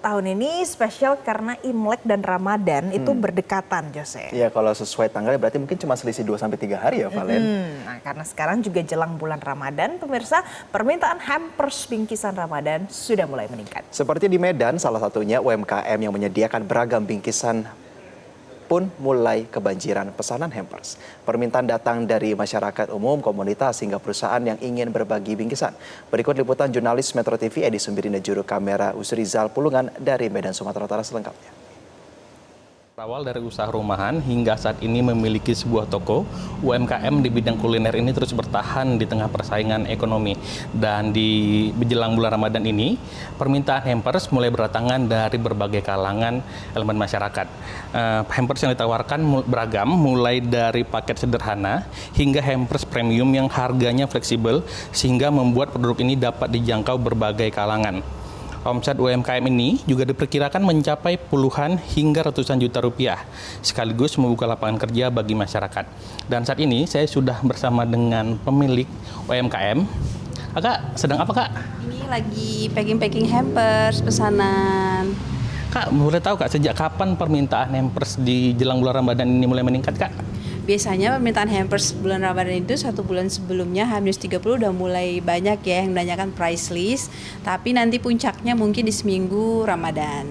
tahun ini spesial karena Imlek dan Ramadan itu berdekatan, Jose. Iya, kalau sesuai tanggalnya berarti mungkin cuma selisih 2-3 hari ya, Valen. Nah, karena sekarang juga jelang bulan Ramadan, pemirsa, permintaan hampers bingkisan Ramadan sudah mulai meningkat. Seperti di Medan, salah satunya UMKM yang menyediakan beragam bingkisan pun mulai kebanjiran pesanan hampers. Permintaan datang dari masyarakat umum, komunitas, hingga perusahaan yang ingin berbagi bingkisan. Berikut liputan jurnalis Metro TV Edi Sumbirina juru kamera Usrizal Pulungan dari Medan, Sumatera Utara selengkapnya. Awal dari usaha rumahan hingga saat ini memiliki sebuah toko, UMKM di bidang kuliner ini terus bertahan di tengah persaingan ekonomi. Dan di menjelang bulan Ramadan ini, permintaan hampers mulai berdatangan dari berbagai kalangan elemen masyarakat. Hampers yang ditawarkan beragam, mulai dari paket sederhana hingga hampers premium yang harganya fleksibel, sehingga membuat produk ini dapat dijangkau berbagai kalangan. Omset UMKM ini juga diperkirakan mencapai puluhan hingga ratusan juta rupiah, sekaligus membuka lapangan kerja bagi masyarakat. Dan saat ini saya sudah bersama dengan pemilik UMKM. Kak, sedang apa Kak? Ini lagi packing hampers pesanan. Kak, boleh tahu Kak, sejak kapan permintaan hampers di jelang bulan Ramadan ini mulai meningkat Kak? Biasanya permintaan hampers bulan Ramadan itu 1 bulan sebelumnya H-30 udah mulai banyak ya yang menanyakan price list. Tapi nanti puncaknya mungkin di seminggu Ramadan.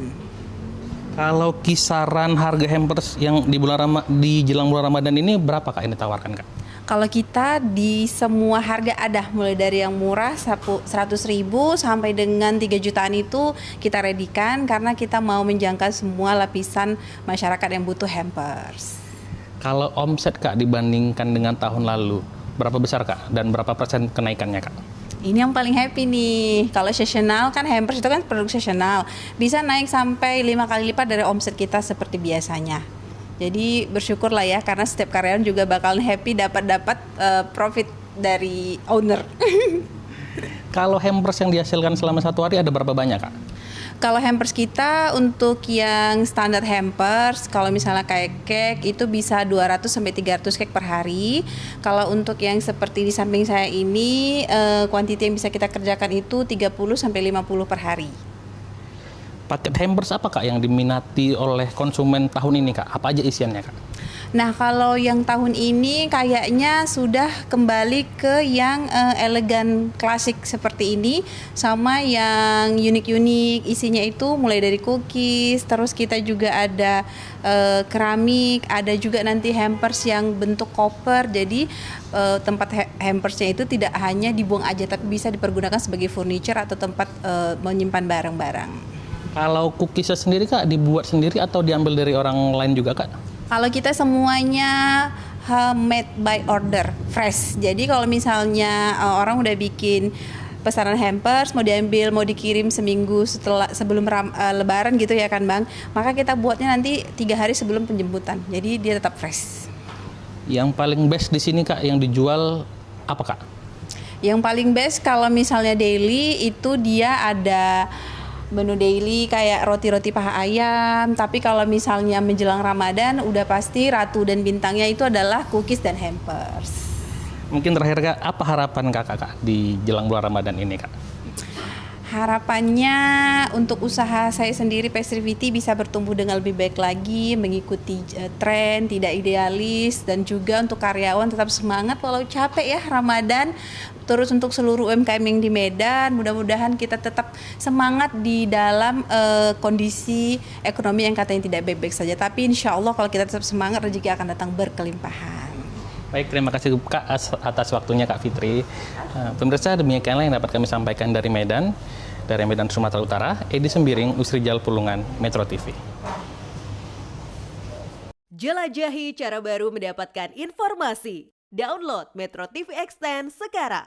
Kalau kisaran harga hampers yang di jelang bulan Ramadan ini berapa Kak yang ditawarkan Kak? Kalau kita di semua harga ada, mulai dari yang murah 100.000 sampai dengan 3 jutaan itu kita redikan karena kita mau menjangkau semua lapisan masyarakat yang butuh hampers. Kalau omset Kak dibandingkan dengan tahun lalu, berapa besar Kak? Dan berapa persen kenaikannya Kak? Ini yang paling happy nih. Kalau seasonal kan hampers itu kan produk seasonal. Bisa naik sampai 5 kali lipat dari omset kita seperti biasanya. Jadi bersyukurlah ya karena setiap karyawan juga bakal happy dapat profit dari owner. Kalau hampers yang dihasilkan selama 1 hari ada berapa banyak Kak? Kalau hampers kita untuk yang standar hampers, kalau misalnya kayak cake itu bisa 200 sampai 300 cake per hari. Kalau untuk yang seperti di samping saya ini, kuantiti yang bisa kita kerjakan itu 30 sampai 50 per hari. Paket hampers apa Kak yang diminati oleh konsumen tahun ini Kak? Apa aja isiannya Kak? Nah kalau yang tahun ini kayaknya sudah kembali ke yang elegan klasik seperti ini, sama yang unik-unik isinya itu mulai dari cookies, terus kita juga ada keramik, ada juga nanti hampers yang bentuk koper, jadi tempat hampersnya itu tidak hanya dibuang aja tapi bisa dipergunakan sebagai furniture atau tempat menyimpan barang-barang. Kalau cookiesnya sendiri Kak dibuat sendiri atau diambil dari orang lain juga Kak? Kalau kita semuanya made by order, fresh. Jadi kalau misalnya orang udah bikin pesanan hampers, mau diambil, mau dikirim seminggu sebelum Lebaran gitu ya kan Bang, maka kita buatnya nanti 3 hari sebelum penjemputan. Jadi dia tetap fresh. Yang paling best di sini Kak yang dijual apa Kak? Yang paling best kalau misalnya daily itu dia ada menu daily kayak roti-roti paha ayam, tapi kalau misalnya menjelang Ramadan udah pasti ratu dan bintangnya itu adalah cookies dan hampers. Mungkin terakhir Kak, apa harapan Kak di jelang bulan Ramadan ini Kak? Harapannya untuk usaha saya sendiri Pestrivity bisa bertumbuh dengan lebih baik lagi, mengikuti tren, tidak idealis, dan juga untuk karyawan tetap semangat walau capek ya Ramadan. Terus untuk seluruh UMKM yang di Medan, mudah-mudahan kita tetap semangat di dalam kondisi ekonomi yang katanya tidak baik-baik saja. Tapi insya Allah kalau kita tetap semangat, rezeki akan datang berkelimpahan. Baik, terima kasih Kak atas waktunya Kak Fitri. Pemirsa, demikianlah yang dapat kami sampaikan dari Medan Sumatera Utara. Edi Sembiring, Usrizal Pulungan, Metro TV. Jelajahi cara baru mendapatkan informasi. Download Metro TV Extend sekarang.